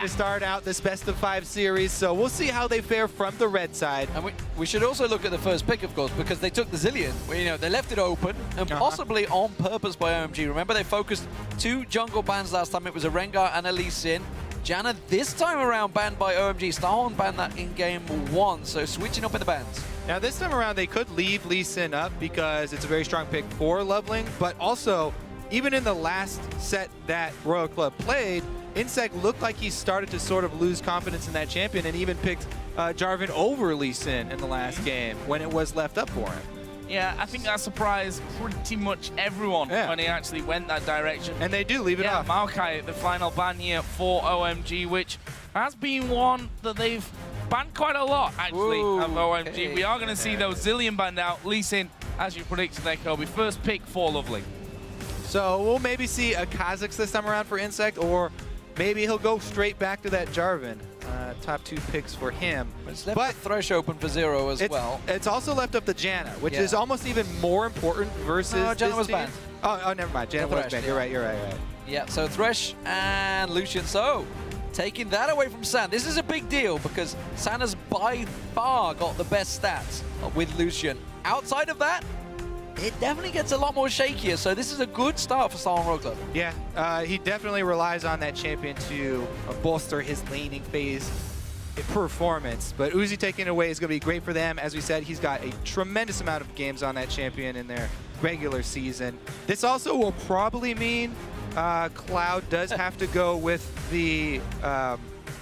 to start out this best-of-5 series, so we'll see how they fare from the red side. And we should also look at the first pick, of course, because they took the Zilean. You know, they left it open, and possibly on purpose by OMG. Remember, they focused 2 jungle bans last time. It was a Rengar and a Lee Sin. Janna this time around banned by OMG. Starhorn banned that in game 1, so switching up in the bans. Now this time around, they could leave Lee Sin up because it's a very strong pick for leveling, but also, even in the last set that Royal Club played, Insect looked like he started to sort of lose confidence in that champion and even picked Jarvan over Lee Sin in the last game when it was left up for him. Yeah, I think that surprised pretty much everyone when he actually went that direction. And they do leave it off. Maokai, the final ban here for OMG, which has been one that they've banned quite a lot, actually, of OMG. Okay. We are going to see those Zilean banned out. Lee Sin, as you predicted there, Kobe, first pick for Lovely. So we'll maybe see a Kha'Zix this time around for Insect, or maybe he'll go straight back to that Jarvan. Top 2 picks for him. It's left the Thresh open for 0 as well. It's also left up the Janna, which is almost even more important versus Janna was banned. Oh, never mind. Janna was banned. You're right. Yeah, so Thresh and Lucian. So, taking that away from San. This is a big deal because San has by far got the best stats with Lucian. Outside of that, it definitely gets a lot more shakier, so this is a good start for Starhorn Royal Club. Yeah, he definitely relies on that champion to bolster his laning phase performance, but Uzi taking it away is going to be great for them. As we said, he's got a tremendous amount of games on that champion in their regular season. This also will probably mean Cloud does have to go with the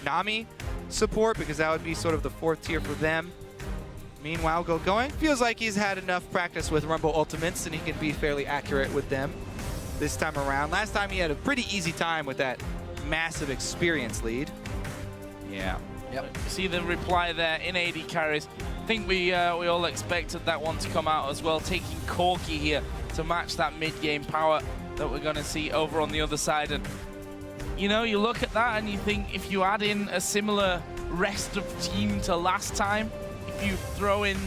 Nami support, because that would be sort of the 4th tier for them. Meanwhile, going feels like he's had enough practice with Rumble Ultimates and he can be fairly accurate with them this time around. Last time he had a pretty easy time with that massive experience lead. Yeah. Yep. See the reply there in AD carries. I think we all expected that one to come out as well, taking Corki here to match that mid-game power that we're going to see over on the other side. And, you know, you look at that and you think if you add in a similar rest of team to last time, you throw in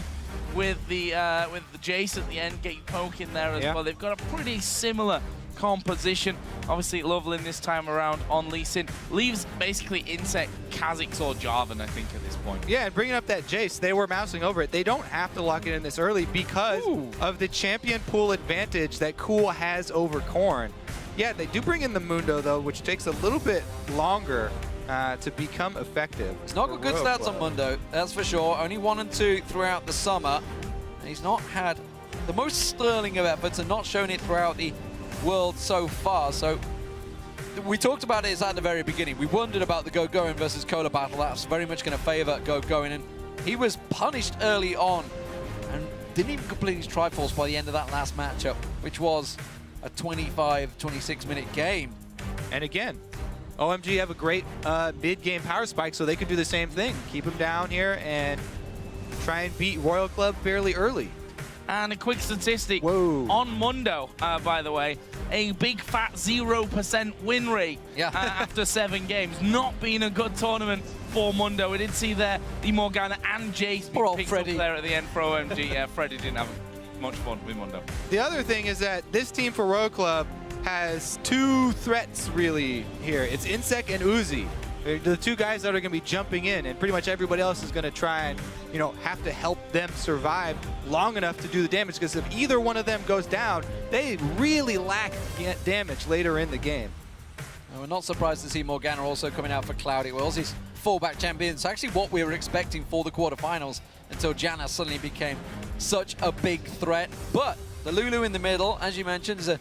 with the Jace at the end, get your poke in there as well. They've got a pretty similar composition. Obviously, Loveland this time around on Lee Sin leaves basically Insect, Kha'Zix, or Jarvan, I think, at this point. Yeah, and bringing up that Jace, they were mousing over it. They don't have to lock it in this early because of the champion pool advantage that Cool has over Corn. Yeah, they do bring in the Mundo, though, which takes a little bit longer to become effective. He's not got good stats on Mundo, that's for sure. Only 1 and 2 throughout the summer. And he's not had the most sterling of efforts and not shown it throughout the world so far. So we talked about it at the very beginning. We wondered about the Go-Going versus Cola battle. That's very much going to favor Go-Going. And he was punished early on and didn't even complete his Triforce by the end of that last matchup, which was a 25, 26-minute game. And again, OMG have a great mid-game power spike, so they could do the same thing. Keep him down here and try and beat Royal Club fairly early. And a quick statistic on Mundo, by the way, a big fat 0% win rate after 7 games. Not been a good tournament for Mundo. We did see there the Morgana and Jace being picked up there at the end for OMG. Yeah, Freddy didn't have much fun with Mundo. The other thing is that this team for Royal Club has 2 threats really here. It's Insect and Uzi. They're the 2 guys that are going to be jumping in, and pretty much everybody else is going to try and, you know, have to help them survive long enough to do the damage, because if either one of them goes down, they really lack damage later in the game. And we're not surprised to see Morgana also coming out for Cloud. It was his fallback champion. It's actually what we were expecting for the quarterfinals until Janna suddenly became such a big threat. But the Lulu in the middle, as you mentioned, is a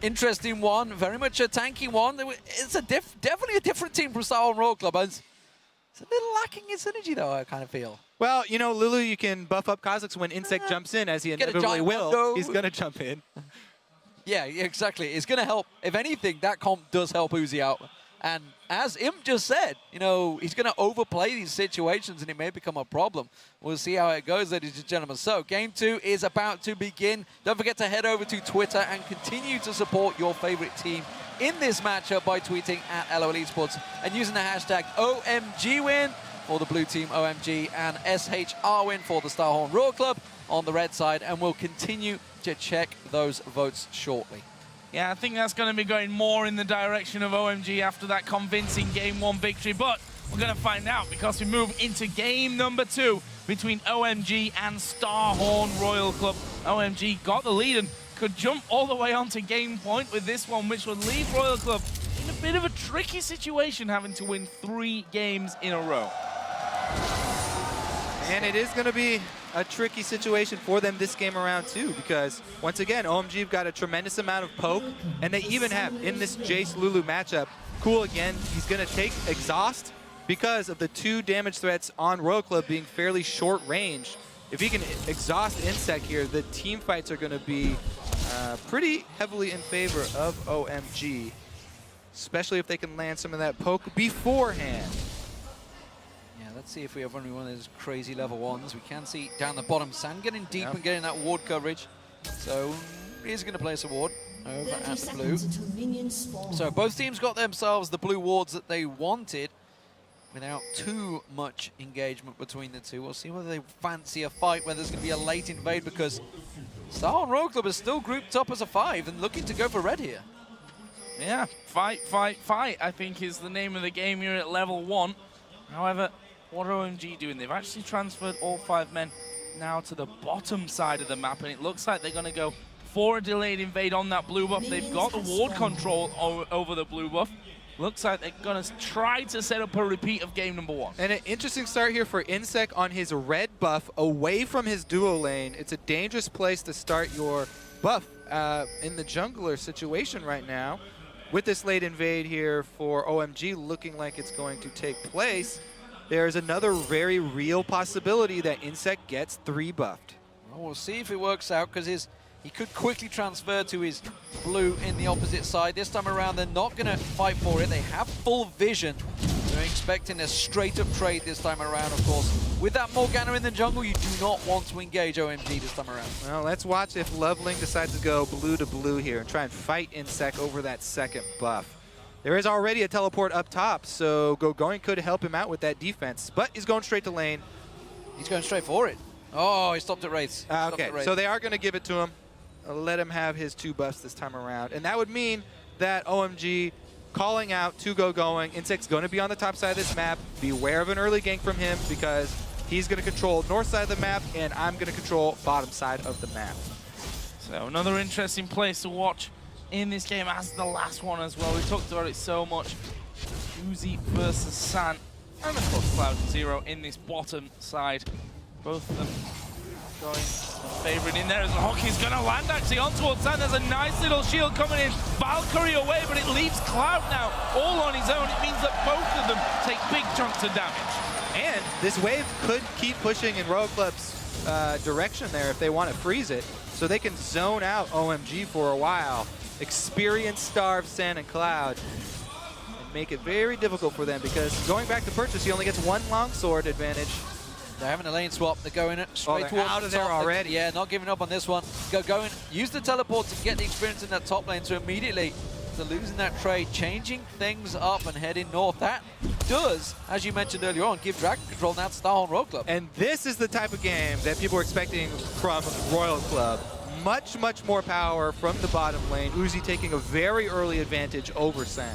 interesting one, very much a tanky one. It's a definitely a different team from Starhorn Royal Club. It's a little lacking in synergy, though, I kind of feel. Well, you know, Lulu, you can buff up Kha'Zix when Insect jumps in, as he inevitably will. He's going to jump in. Yeah, exactly. It's going to help. If anything, that comp does help Uzi out. And as Imp just said, you know, he's going to overplay these situations and it may become a problem. We'll see how it goes, ladies and gentlemen. So, Game 2 is about to begin. Don't forget to head over to Twitter and continue to support your favorite team in this matchup by tweeting at LOL Esports and using the hashtag OMGWin for the blue team OMG and SHR win for the Starhorn Royal Club on the red side. And we'll continue to check those votes shortly. Yeah, I think that's going to be going more in the direction of OMG after that convincing Game 1 victory. But we're going to find out because we move into game number 2 between OMG and Starhorn Royal Club. OMG got the lead and could jump all the way onto game point with this one, which would leave Royal Club in a bit of a tricky situation, having to win 3 games in a row. And it is going to be a tricky situation for them this game around too, because once again, OMG have got a tremendous amount of poke, and they even have in this Jace Lulu matchup, Cool again, he's going to take Exhaust because of the 2 damage threats on Royal Club being fairly short range. If he can exhaust Insect here, the team fights are going to be pretty heavily in favor of OMG, especially if they can land some of that poke beforehand. Let's see if we have one of those crazy level 1s. We can see down the bottom, San getting deep and getting that ward coverage. So he's going to place a ward over at the blue. So both teams got themselves the blue wards that they wanted without too much engagement between the two. We'll see whether they fancy a fight, whether there's going to be a late invade, because Starhorn Royal Club is still grouped up as a 5 and looking to go for red here. Yeah, fight, fight, fight, I think is the name of the game here at level 1. However, what are OMG doing? They've actually transferred all 5 men now to the bottom side of the map, and it looks like they're going to go for a delayed invade on that blue buff. They've got the ward control over the blue buff. Looks like they're going to try to set up a repeat of game number 1. And an interesting start here for Insect on his red buff away from his duo lane. It's a dangerous place to start your buff in the jungler situation right now. With this late invade here for OMG looking like it's going to take place, there's another very real possibility that Insect gets 3 buffed. Well, we'll see if it works out, because he could quickly transfer to his blue in the opposite side. This time around, they're not going to fight for it. They have full vision. They're expecting a straight-up trade this time around, of course. With that Morgana in the jungle, you do not want to engage OMG this time around. Well, let's watch if Loveling decides to go blue to blue here and try and fight Insect over that second buff. There is already a teleport up top, so Going could help him out with that defense, but he's going straight to lane. He's going straight for it. Oh, he stopped at Wraiths. Okay, so they are going to give it to him. Let him have his 2 buffs this time around. And that would mean that OMG calling out to Going. Insect's going to be on the top side of this map. Beware of an early gank from him, because he's going to control north side of the map, and I'm going to control bottom side of the map. So another interesting place to watch in this game as the last one as well. We talked about it so much. Uzi versus San, and of course Cloud and Zero in this bottom side. Both of them going favorite in there as the hockey's going to land actually on towards San. There's a nice little shield coming in. Valkyrie away, but it leaves Cloud now all on his own. It means that both of them take big chunks of damage. And this wave could keep pushing in Royal Club's direction there if they want to freeze it, so they can zone out OMG for a while. Experience starve San and Cloud and make it very difficult for them, because going back to purchase, he only gets 1 longsword advantage. They're having a lane swap. They're going straight towards out of the there top. already. Yeah, not giving up on this one. Going, use the teleport to get the experience in that top lane, so immediately they're losing that trade, changing things up and heading north. That does, as you mentioned earlier on, give Dragon control now to Starhorn Royal Club. And this is the type of game that people are expecting from Royal Club. Much, much more power from the bottom lane. Uzi taking a very early advantage over San.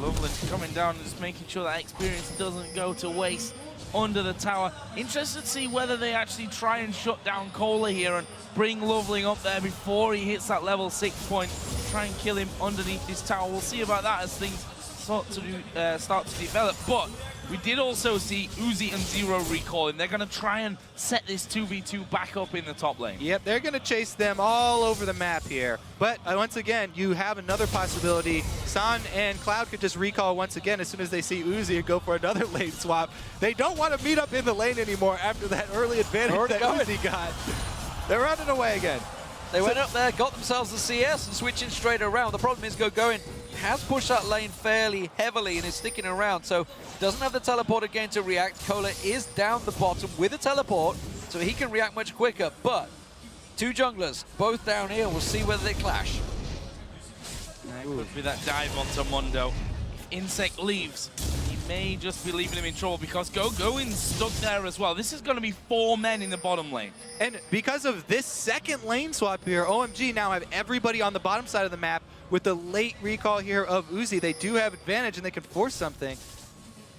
Loveland coming down and just making sure that experience doesn't go to waste under the tower. Interested to see whether they actually try and shut down Cola here and bring Loveling up there before he hits that level 6 point. Try and kill him underneath this tower. We'll see about that as things start to develop. But we did also see Uzi and Zero recalling. They're going to try and set this 2v2 back up in the top lane. Yep, they're going to chase them all over the map here. But once again, you have another possibility. San and Cloud could just recall once again as soon as they see Uzi and go for another lane swap. They don't want to meet up in the lane anymore after that early advantage that Uzi got. They're running away again. They went up there, got themselves the CS, and switching straight around. The problem is Going has pushed that lane fairly heavily and is sticking around, so doesn't have the teleport again to react. Cola is down the bottom with a teleport, so he can react much quicker, but 2 junglers, both down here. We'll see whether they clash. It could be that dive onto Mundo. If Insect leaves, he may just be leaving him in trouble because Going stuck there as well. This is going to be 4 men in the bottom lane. And because of this second lane swap here, OMG now have everybody on the bottom side of the map. With the late recall here of Uzi, they do have advantage and they can force something.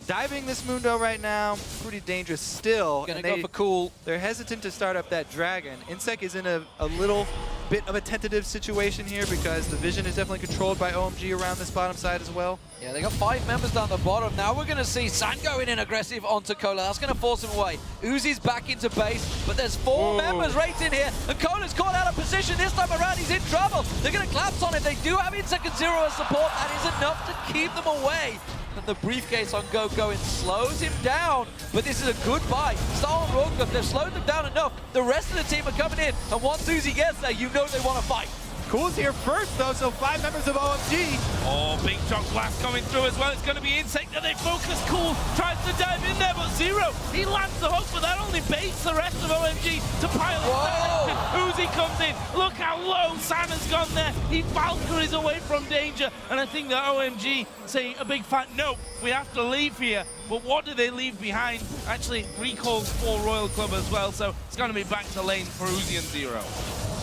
Diving this Mundo right now, pretty dangerous still. Gonna go for cool. They're hesitant to start up that Dragon. Insec is in a little bit of a tentative situation here because the vision is definitely controlled by OMG around this bottom side as well. Yeah, they got 5 members down the bottom. Now we're going to see San going in aggressive onto Cola. That's going to force him away. Uzi's back into base, but there's 4 members right in here, and Cola's caught out of position. This time around, he's in trouble. They're going to collapse on it. They do have Insec and Zero as support. That is enough to keep them away. And the briefcase on Going slows him down, but this is a good buy. Star and Rogue, they've slowed them down enough. The rest of the team are coming in, and once Uzi gets there, you know they want to fight. Cool's here first, though, so 5 members of OMG. Oh, big shock blast coming through as well. It's going to be Insect that they focus. Cool tries to dive in there, but Zero, he lands the hook, but that only baits the rest of OMG to pile it. Uzi comes in. Look how low San has gone there. He Valkyries away from danger, and I think that OMG say a big fat no, we have to leave here. But what do they leave behind? Actually, recalls for Royal Club as well, so it's going to be back to lane for Uzi and Zero.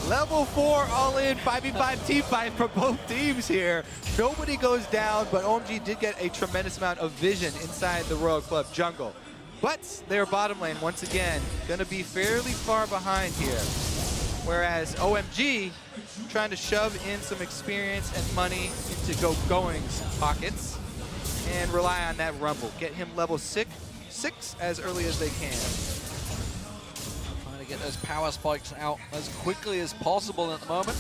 Level 4 all-in 5v5 team fight for both teams here. Nobody goes down, but OMG did get a tremendous amount of vision inside the Royal Club jungle. But their bottom lane, once again, going to be fairly far behind here. Whereas OMG trying to shove in some experience and money into Going's pockets and rely on that Rumble. Get him level 6 as early as they can. Get those power spikes out as quickly as possible at the moment.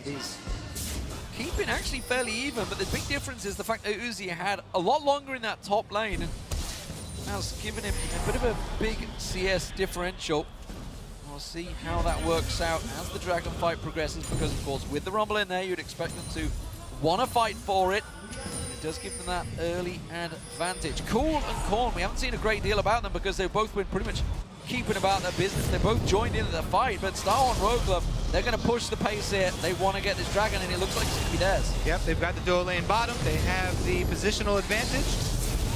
It is keeping actually fairly even, but the big difference is the fact that Uzi had a lot longer in that top lane and has given him a bit of a big CS differential. We'll see how that works out as the Dragon fight progresses, because of course with the Rumble in there you'd expect them to want to fight for it. It does give them that early advantage. Cool and Korn, we haven't seen a great deal about them because they've both been pretty much keeping about their business. They both joined into the fight, but Star and Rogue Club, they're going to push the pace here. They want to get this Dragon, and it looks like it's going to be theirs. Yep, they've got the dual lane bottom. They have the positional advantage.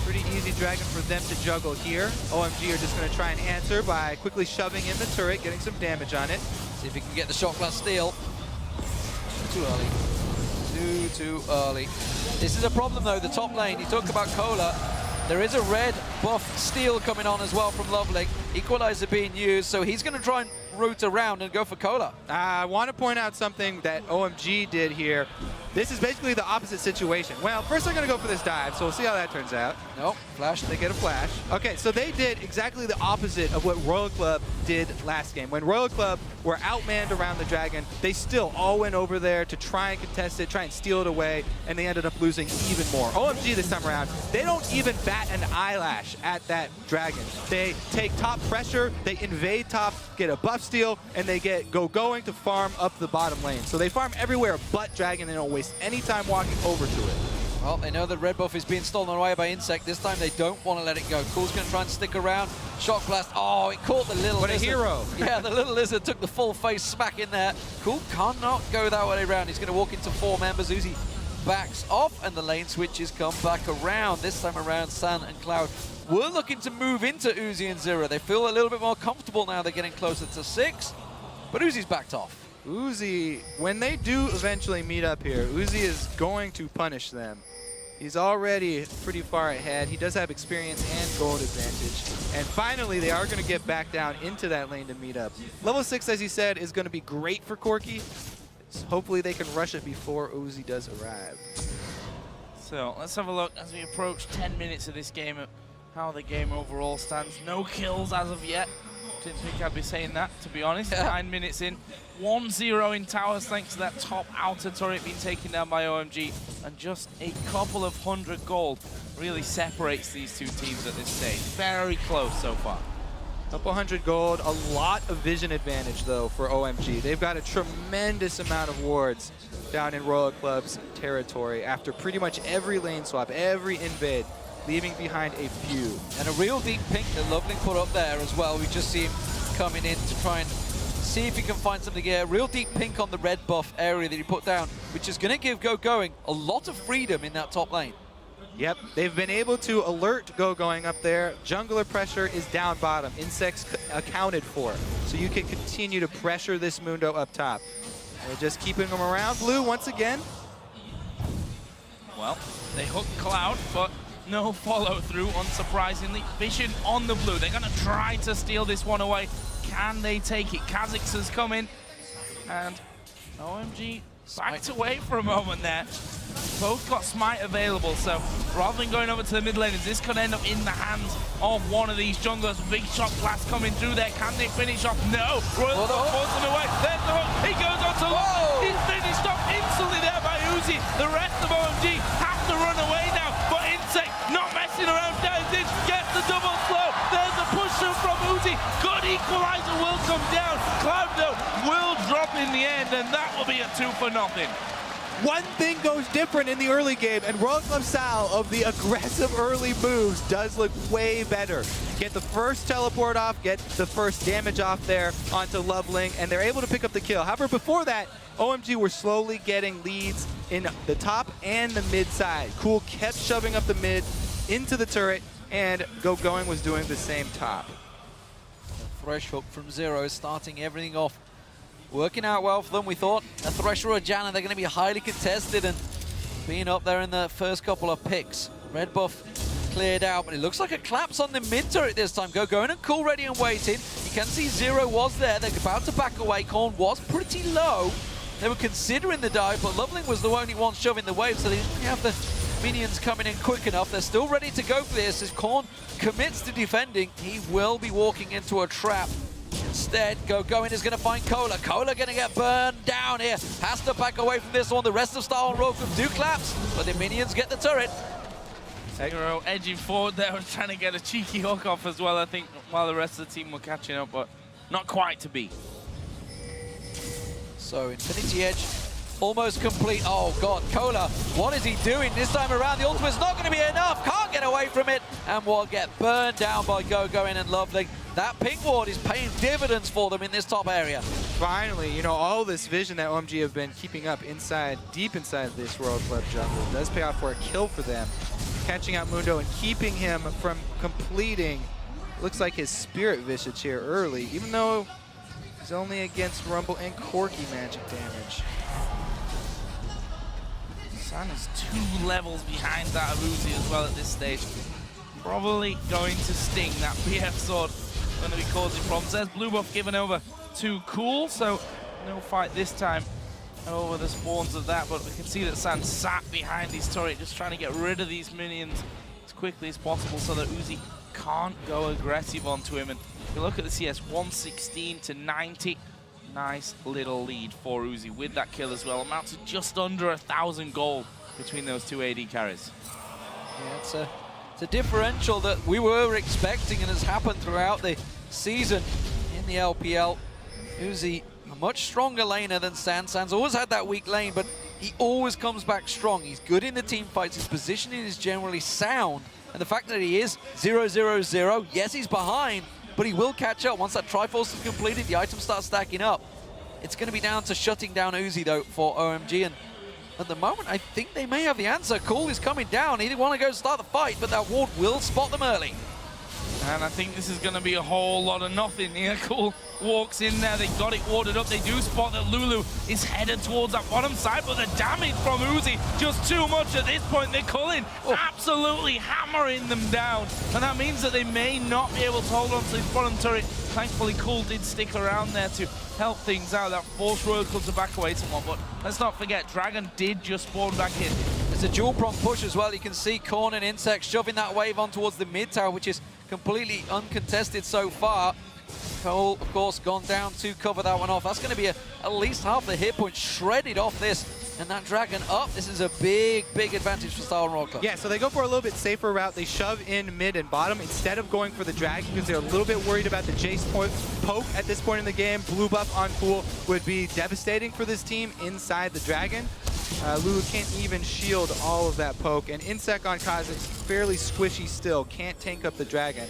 Pretty easy Dragon for them to juggle here. OMG are just going to try and answer by quickly shoving in the turret, getting some damage on it. See if he can get the Shock Blast steal. Too early. Too early. This is a problem, though, the top lane. You talk about Cola. There is a red buff steal coming on as well from Lovely. Equalizer being used, so he's going to try and route around and go for Cola. I want to point out something that OMG did here. This is basically the opposite situation. Well, first they're going to go for this dive, so we'll see how that turns out. Nope, flash. They get a flash. Okay, so they did exactly the opposite of what Royal Club did last game. When Royal Club were outmanned around the Dragon, they still all went over there to try and contest it, try and steal it away, and they ended up losing even more. OMG this time around, they don't even bat an eyelash at that Dragon. They take top pressure, they invade top, get a buff steal, and they get Going to farm up the bottom lane. So they farm everywhere but Dragon. They don't waste any time walking over to it. Well, they know the red buff is being stolen away by Insect. This time they don't want to let it go. Cool's going to try and stick around. Shock Blast. Oh, it caught the little What a lizard. hero. Yeah, the little lizard took the full face smack in there. Cool cannot go that way around. He's going to walk into 4 members. Uzi backs off, and the lane switches come back around. This time around, San and Cloud were looking to move into Uzi and Zero. They feel a little bit more comfortable now. They're getting closer to 6, but Uzi's backed off. Uzi, when they do eventually meet up here, Uzi is going to punish them. He's already pretty far ahead. He does have experience and gold advantage. And finally, they are going to get back down into that lane to meet up. Level 6, as he said, is going to be great for Corki. Hopefully they can rush it before Uzi does arrive. So let's have a look as we approach 10 minutes of this game at how the game overall stands. No kills as of yet. Didn't think I'd be saying that, to be honest. 9 minutes in. 1-0 in towers thanks to that top outer turret being taken down by OMG. And just a couple of 100 gold really separates these two teams at this stage. Very close so far. Couple 100 gold, a lot of vision advantage though for OMG. They've got a tremendous amount of wards down in Royal Club's territory after pretty much every lane swap, every invade, leaving behind a few. And a real deep pink that Lovely put up there as well. We just see him coming in to try and see if he can find something here. A real deep pink on the red buff area that he put down, which is going to give Going a lot of freedom in that top lane. Yep, they've been able to alert Go going up there. Jungler pressure is down bottom. Insects accounted for. So you can continue to pressure this Mundo up top. They're just keeping them around. Blue once again. Well, they hook Cloud, but no follow through, unsurprisingly. Vision on the Blue. They're going to try to steal this one away. Can they take it? Kha'Zix has come in, and OMG backed away for a moment there. Both got Smite available, so rather than going over to the mid laners, this could end up in the hands of one of these junglers. Big shot blast coming through there. Can they finish off? No. Royal forces him away. There's the hook. He goes on to lock. He's finished off instantly there by Uzi. The rest of OMG have to run away now, but Insect not messing around. Dives in, gets the double slow. There's a push through from Uzi. Good equalizer will come down. Cloud though will drop in the end, and that will be a 2-0. One thing goes different in the early game, and Worldclub Sal of the aggressive early moves does look way better. Get the first teleport off, get the first damage off there onto Loveling, and they're able to pick up the kill. However, before that, OMG were slowly getting leads in the top and the mid side. Cool kept shoving up the mid into the turret, and Going was doing the same top. Fresh hook from Zero, starting everything off. Working out well for them. We thought a Thresh or a Janna, they're going to be highly contested and being up there in the first couple of picks. Red buff cleared out, but it looks like a collapse on the mid turret this time. Going and Cool ready and waiting. You can see Zero was there. They're about to back away. Korn was pretty low. They were considering the dive, but Loveling was the only one shoving the wave, so they didn't have the minions coming in quick enough. They're still ready to go for this. As Korn commits to defending, he will be walking into a trap. Instead, Going is going to find Cola. Cola going to get burned down here. Has to back away from this one. The rest of Star and Rogue do collapse, but the minions get the turret. Zero edging forward there, was trying to get a cheeky hook off as well, I think, while the rest of the team were catching up, but not quite to be. So Infinity Edge almost complete. Oh god, Cola, what is he doing this time around? The ultimate's not going to be enough. Can't get away from it, and will get burned down by Going and Loveling. That pink ward is paying dividends for them in this top area. Finally, you know, all this vision that OMG have been keeping up inside, deep inside this World Club jungle does pay off for a kill for them. Catching out Mundo and keeping him from completing, looks like his Spirit Visage here early, even though he's only against Rumble and Corki magic damage. San is 2 levels behind that of Uzi as well at this stage. Probably going to sting. That BF sword going to be causing problems. There's blue buff given over to Cool, so no fight this time over the spawns of that, but we can see that San sat behind his turret just trying to get rid of these minions as quickly as possible so that Uzi can't go aggressive onto him. And if you look at the CS, 116 to 90. Nice little lead for Uzi with that kill as well. Amounts to just under 1,000 gold between those two AD carries. Yeah, it's a differential that we were expecting and has happened throughout the season in the LPL. Uzi, a much stronger laner than San. San's always had that weak lane, but he always comes back strong. He's good in the team fights. His positioning is generally sound. And the fact that he is 0-0-0, yes, he's behind, but he will catch up once that Triforce is completed, the items start stacking up. It's going to be down to shutting down Uzi, though, for OMG. And at the moment, I think they may have the answer. Cool is coming down. He didn't want to go start the fight, but that ward will spot them early. And I think this is going to be a whole lot of nothing here. Cool walks in there. They got it warded up. They do spot that Lulu is headed towards that bottom side, but the damage from Uzi just too much at this point. They're Cullen absolutely hammering them down. And that means that they may not be able to hold on to this bottom turret. Thankfully, Cool did stick around there to help things out. That forced Royal Club to back away somewhat. But let's not forget, Dragon did just spawn back in. It's a dual prong push as well. You can see Korn and Insect shoving that wave on towards the mid tower, which is completely uncontested so far. Cole, of course, gone down to cover that one off. That's going to be at least half the hit point shredded off this. And that Dragon up. This is a big, big advantage for Star and Royal Club. Yeah, so they go for a little bit safer route. They shove in mid and bottom instead of going for the Dragon because they're a little bit worried about the Jace poke at this point in the game. Blue buff on Cool would be devastating for this team inside the Dragon. Lulu can't even shield all of that poke. And Insect on Kha'Zix, fairly squishy still. Can't tank up the Dragon.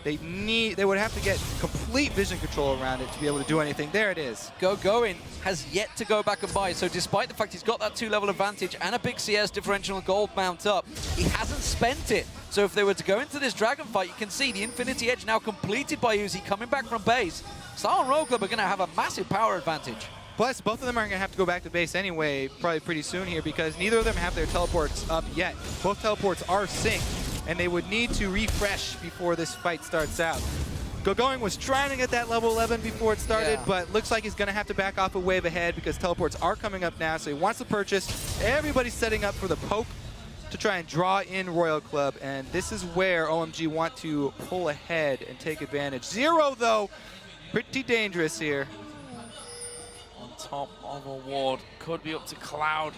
They would have to get complete vision control around it to be able to do anything. There it is. Going has yet to go back and buy, so despite the fact he's got that 2-level advantage and a big CS differential gold mount up, he hasn't spent it. So if they were to go into this Dragon fight, you can see the Infinity Edge now completed by Uzi coming back from base. Star and Royal Club are going to have a massive power advantage. Plus, both of them are going to have to go back to base anyway, probably pretty soon here, because neither of them have their teleports up yet. Both teleports are synced, and they would need to refresh before this fight starts out. Going was trying to get that level 11 before it started, but looks like he's going to have to back off a wave ahead because teleports are coming up now, so he wants to purchase. Everybody's setting up for the poke to try and draw in Royal Club, and this is where OMG want to pull ahead and take advantage. Zero, though, pretty dangerous here. Top of a ward, could be up to Cloud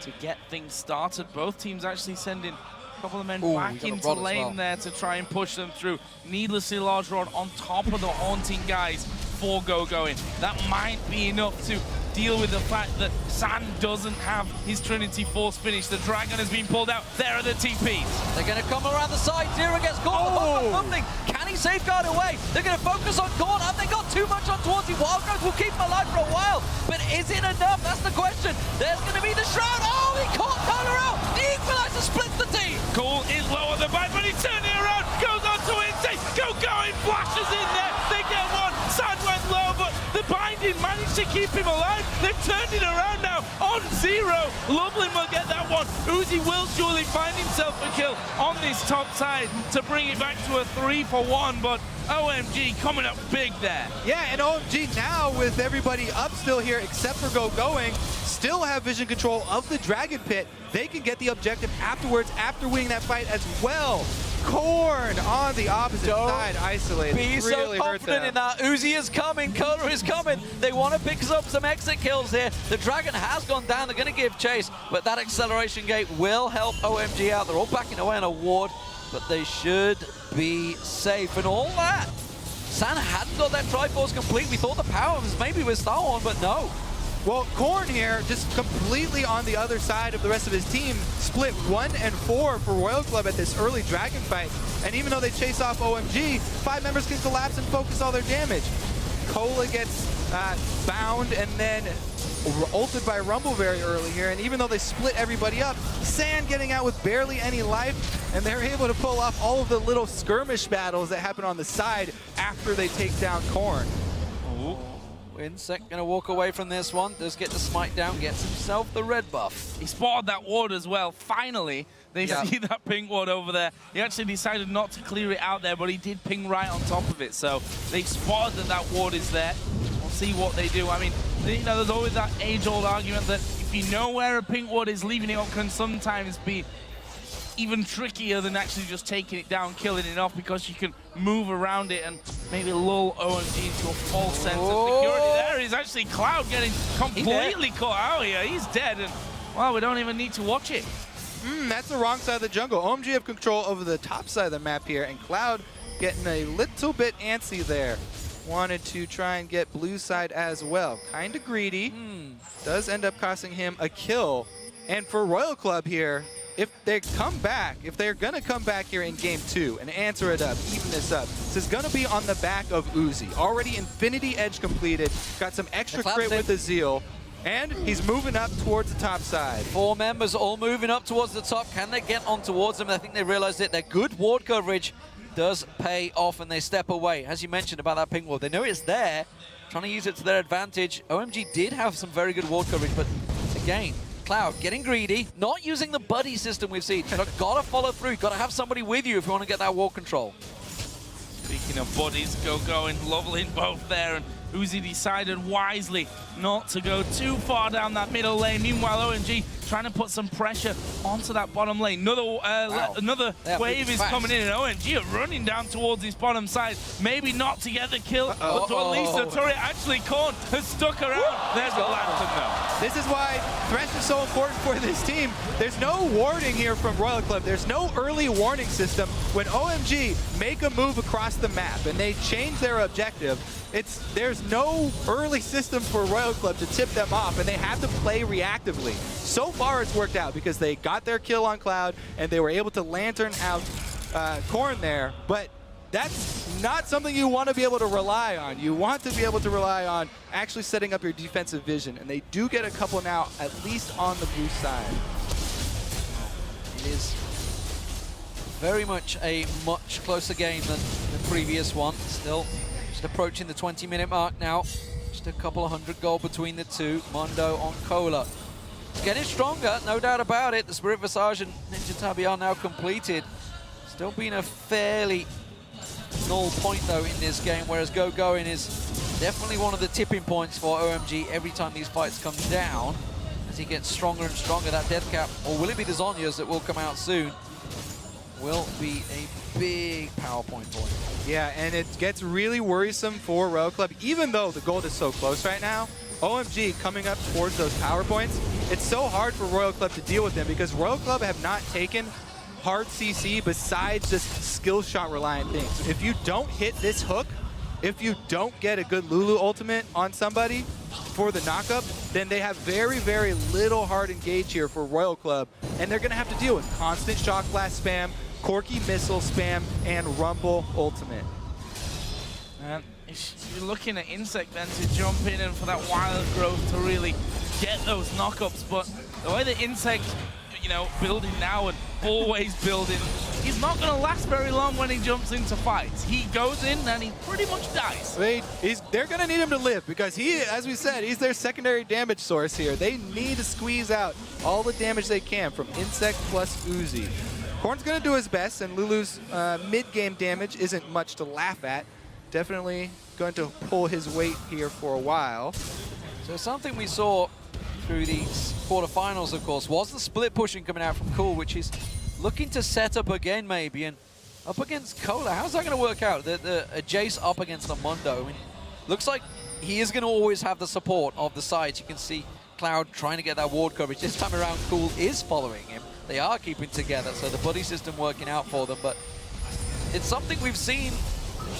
to get things started. Both teams actually sending a couple of men back into lane there to try and push them through. Needlessly large rod on top of the haunting guys for Going. That might be enough to deal with the fact that San doesn't have his Trinity Force finish. The Dragon has been pulled out. There are the TPs. They're going to come around the side. Zero gets caught. Something. Can he safeguard away? They're going to focus on Korn. Have they got too much on towards him? Wildcard will keep him alive for a while. But is it enough? That's the question. There's going to be the Shroud. Oh, he caught Tyler out. The Equalizer splits the team. Cole is low on the back, but he's turning around. Goes on to Insane. Going flashes in there. They get one. San went low, but the binding managed to keep him alive. They've turned it around now on Zero. Loveland will get that one. Uzi will surely find himself a kill on this top side to bring it back to a 3-for-1, but OMG coming up big there. Yeah, and OMG now with everybody up still here except for Going, still have vision control of the Dragon Pit. They can get the objective afterwards after winning that fight as well. Korn on the opposite side, isolated. Be really so confident in that. Uzi is coming, Kola is coming. They want to pick up some exit kills here. The Dragon has gone down. They're going to give chase, but that acceleration gate will help OMG out. They're all backing away on a ward, but they should be safe. And all that, San hadn't got that Triforce complete. We thought the power was maybe with Star One, but no. Well, Korn here, just completely on the other side of the rest of his team, split 1 and 4 for Royal Club at this early Dragon fight. And even though they chase off OMG, 5 members can collapse and focus all their damage. Cola gets bound and then ulted by Rumble very early here. And even though they split everybody up, San getting out with barely any life, and they're able to pull off all of the little skirmish battles that happen on the side after they take down Korn. Insect gonna walk away from this one. Does get the smite down, gets himself the red buff. He spotted that ward as well. Finally, they see that ping ward over there. He actually decided not to clear it out there, but he did ping right on top of it. So they've spotted that that ward is there. We'll see what they do. I mean, you know, there's always that age-old argument that if you know where a ping ward is, leaving it up can sometimes be even trickier than actually just taking it down, killing it off, because you can move around it and maybe lull OMG into a false sense of security. There is actually Cloud getting completely caught out here. He's dead, and well, we don't even need to watch it. That's the wrong side of the jungle. OMG have control over the top side of the map here, and Cloud getting a little bit antsy there. Wanted to try and get blue side as well. Kind of greedy. Does end up costing him a kill. And for Royal Club here, if they come back, if they're going to come back here in game 2 and answer it up, even this up, this is going to be on the back of Uzi. Already Infinity Edge completed, got some extra crit with the Zeal, and he's moving up towards the top side. 4 members all moving up towards the top. Can they get on towards them? I think they realized it. Their good ward coverage does pay off, and they step away. As you mentioned about that ping ward, they know it's there, trying to use it to their advantage. OMG did have some very good ward coverage, but again, Cloud getting greedy, not using the buddy system we've seen. Gotta follow through, gotta have somebody with you if you want to get that wall control. Speaking of buddies, Going, Loveland both there, and Uzi decided wisely not to go too far down that middle lane. Meanwhile, OMG trying to put some pressure onto that bottom lane. Another wave is coming in, and OMG are running down towards his bottom side. Maybe not to get the kill, but to at least the turret. Actually, Korn has stuck around. There's the lantern, though. This is why Thresh is so important for this team. There's no warning here from Royal Club. There's no early warning system. When OMG make a move across the map and they change their objective, there's no early system for Royal Club to tip them off, and they have to play reactively. So far it's worked out because they got their kill on Cloud and they were able to lantern out Korn there, but that's not something you want to be able to rely on. You want to be able to rely on actually setting up your defensive vision, and they do get a couple now, at least on the blue side. It is very much a much closer game than the previous one. Still just approaching the 20-minute mark now. Just a couple of 100 gold between the two. Mondo on Cola. It's getting stronger, no doubt about it. The Spirit Visage and Ninja Tabi are now completed. Still being a fairly null point though in this game, whereas Going is definitely one of the tipping points for OMG every time these fights come down. As he gets stronger and stronger, that death cap, or will it be the Zhonya's that will come out soon, will be a big power point for him. Yeah, and it gets really worrisome for Royal Club, even though the gold is so close right now. OMG coming up towards those power points, it's so hard for Royal Club to deal with them because Royal Club have not taken hard CC besides just skill shot reliant things. If you don't hit this hook, if you don't get a good Lulu ultimate on somebody for the knockup, then they have very, very little hard engage here for Royal Club, and they're gonna have to deal with constant shock blast spam, Corki missile spam, and Rumble ultimate. And you're looking at Insect then to jump in and for that wild growth to really get those knockups, but the way the Insect, you know, building now and always building, he's not going to last very long when he jumps into fights. He goes in and he pretty much dies. They're going to need him to live because he, as we said, he's their secondary damage source here. They need to squeeze out all the damage they can from Insect plus Uzi. Korn's going to do his best, and Lulu's mid-game damage isn't much to laugh at. Definitely going to pull his weight here for a while. So something we saw through these quarterfinals, of course, was the split pushing coming out from Cool, which is looking to set up again maybe, and up against Cola. How's that going to work out? The Jace up against the Mundo. I mean, looks like he is going to always have the support of the sides. You can see Cloud trying to get that ward coverage. This time around, Cool is following him. They are keeping together, so the buddy system working out for them, but it's something we've seen,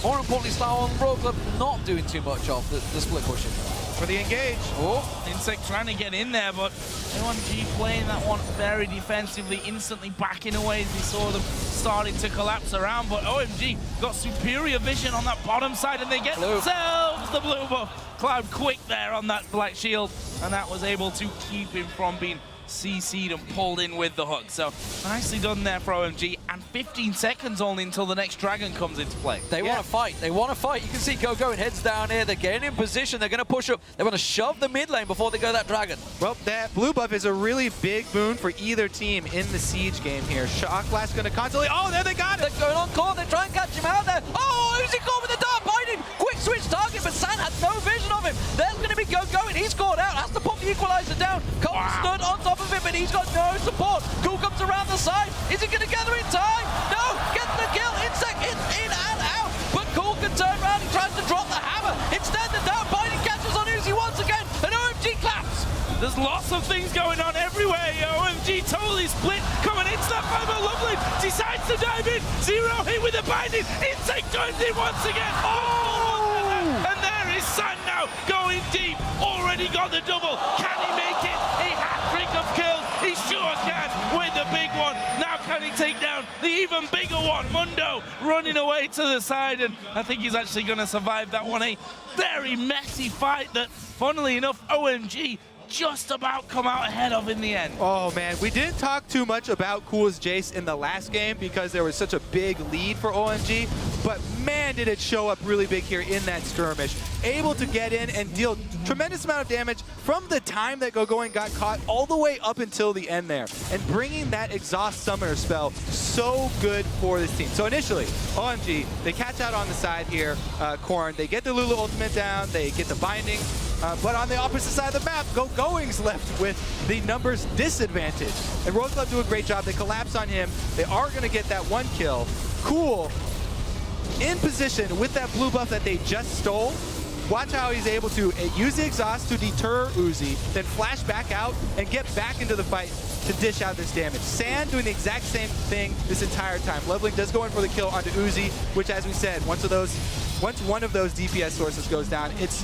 more importantly, Star and Royal Club not doing too much of, the split pushing. For the engage. Oh, Insect trying to get in there, but OMG playing that one very defensively, instantly backing away as we saw them starting to collapse around, but OMG got superior vision on that bottom side, and they get themselves the blue buff. Cloud quick there on that black shield, and that was able to keep him from being CC'd and pulled in with the hook. So nicely done there for OMG, and 15 seconds only until the next dragon comes into play. They want to fight. They want to fight. You can see Going heads down here. They're getting in position. They're going to push up. They want to shove the mid lane before they go that dragon. Well, that blue buff is a really big boon for either team in the Siege game here. Shock Blast going to constantly... Oh, there they got it! They're going on court. They try and catch him out there. Oh, Uzi caught with the dart biting. Quick switch target, but San had no vision of him. There's going to be Going. He's caught out. Has to pop the equalizer down. Cole stood on top of him, but he's got no support. Cool comes around the side. Is he going to gather in time? No! Gets the kill. Insect in and out. But Cool can turn around. He tries to drop the hammer. Instead, the down biting catches on Uzi once again. And OMG claps. There's lots of things going on everywhere. OMG totally split. Coming into that fight, but Lovely decides to dive in. Zero hit with the binding. Insect joins in once again. Oh! And there is San now going deep. Already got the double. Can he make it? A hat-trick of kills. He sure can with the big one. Now can he take down the even bigger one? Mundo running away to the side, and I think he's actually going to survive that one. A very messy fight that, funnily enough, OMG just about come out ahead of in the end. Oh man, we didn't talk too much about Cool's Jace in the last game because there was such a big lead for OMG, but man did it show up really big here in that skirmish. Able to get in and deal tremendous amount of damage from the time that Going got caught all the way up until the end there, and bringing that exhaust summoner spell so good for this team. So initially, OMG, they catch out on the side here, Korn, they get the Lulu ultimate down, they get the binding, but on the opposite side of the map, Going's left with the numbers disadvantage. And Royal Club do a great job. They collapse on him. They are going to get that one kill. Cool in position with that blue buff that they just stole. Watch how he's able to use the exhaust to deter Uzi, then flash back out and get back into the fight to dish out this damage. San doing the exact same thing this entire time. Leveling does go in for the kill onto Uzi, which, as we said, once one of those DPS sources goes down, it's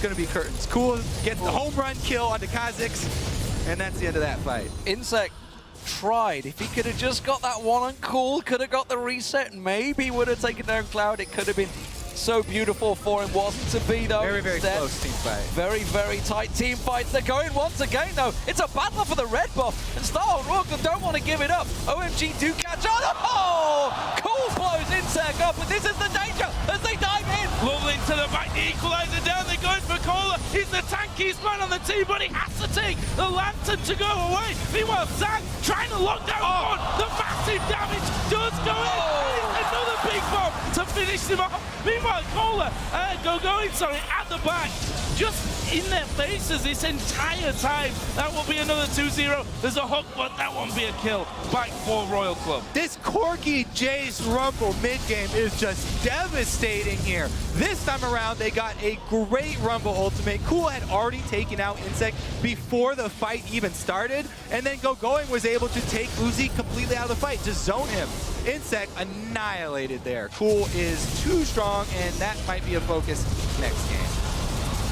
going to be curtains. Cool gets the home run kill onto Kha'Zix, and that's the end of that fight. Insect tried. If he could have just got that one on cool, could have got the reset, and maybe would have taken down Cloud. It could have been so beautiful for him. Wasn't to be, though. Very, very Instead, close team fight. very, very tight team fights. They're going once again, though. It's a battle for the red buff, and Star and Rourke don't want to give it up. OMG do catch on. Oh! Cool blows Insec up, and this is the danger as they dive in. Lovely to the back, the equalizer down, they're going for Cola. He's the tankiest man on the team, but he has to take the lantern to go away. Meanwhile, Zang trying to lock down one. The massive damage does go in. Another big bomb to finish him off. Meanwhile, Cola, sorry, at the back, just in their faces this entire time. That will be another 2-0. There's a hook, but that won't be a kill. Back for Royal Club. This Corki Jace Rumble mid-game is just devastating here. This time around, they got a great Rumble ultimate. Cool had already taken out Insect before the fight even started, and then Going was able to take Uzi completely out of the fight, just zone him. Insect annihilated there. Cool is too strong, and that might be a focus next game.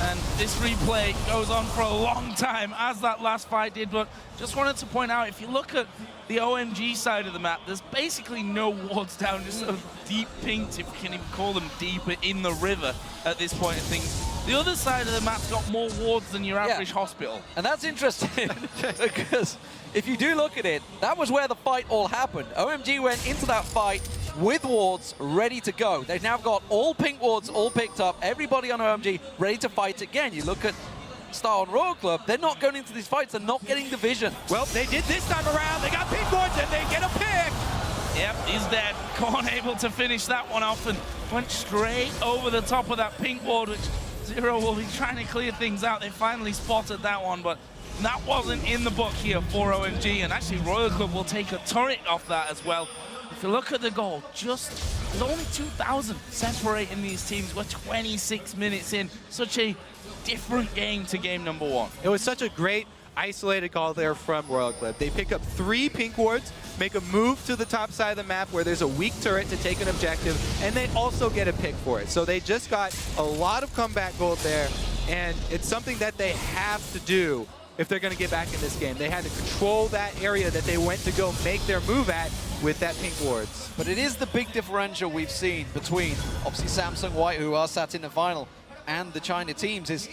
And this replay goes on for a long time, as that last fight did, but just wanted to point out, if you look at the OMG side of the map, there's basically no wards down, just sort of deep pinks, if you can even call them deeper, in the river at this point of things. The other side of the map's got more wards than your average hospital. And that's interesting, because if you do look at it, that was where the fight all happened. OMG went into that fight with wards ready to go. They've now got all pink wards all picked up, everybody on OMG ready to fight again. You look at Star and Royal Club, they're not going into these fights, they're not getting the vision. Well, they did this time around. They got pink wards and they get a pick. Yep, he's dead. Korn able to finish that one off and went straight over the top of that pink ward, which Zero will be trying to clear things out. They finally spotted that one, but that wasn't in the book here for OMG, and actually Royal Club will take a turret off that as well. If you look at the goal, there's only 2,000 separating these teams. We're 26 minutes in. Such a different game to game number one. It was such a great isolated call there from Royal Club. They pick up 3 pink wards, make a move to the top side of the map where there's a weak turret to take an objective, and they also get a pick for it. So they just got a lot of comeback gold there, and it's something that they have to do if they're going to get back in this game. They had to control that area that they went to go make their move at with that pink wards. But it is the big differential we've seen between, obviously, Samsung White, who are sat in the final, and the China teams, is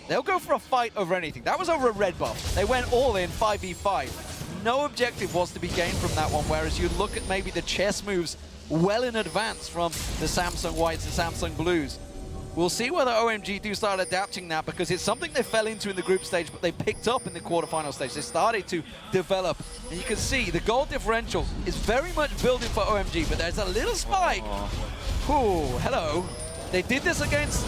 they'll go for a fight over anything. That was over a red buff. They went all in 5v5. No objective was to be gained from that one, whereas you look at maybe the chess moves well in advance from the Samsung Whites, the Samsung Blues. We'll see whether OMG do start adapting that, because it's something they fell into in the group stage, but they picked up in the quarterfinal stage. They started to develop, and you can see the goal differential is very much building for OMG, but there's a little spike. Ooh, hello. They did this against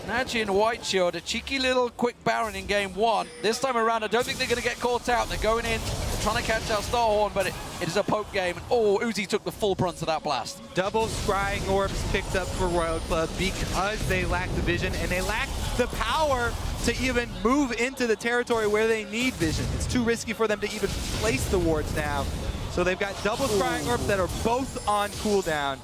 Nachi and White Shield, a cheeky little quick Baron in game 1. This time around, I don't think they're going to get caught out. They're going in, trying to catch out Starhorn, but it is a poke game. Oh, Uzi took the full brunt of that blast. Double scrying orbs picked up for Royal Club because they lack the vision and they lack the power to even move into the territory where they need vision. It's too risky for them to even place the wards now. So they've got double scrying orbs that are both on cooldown.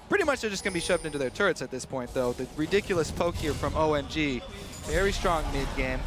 Pretty much they're just going to be shoved into their turrets at this point, though. The ridiculous poke here from OMG. Very strong mid-game.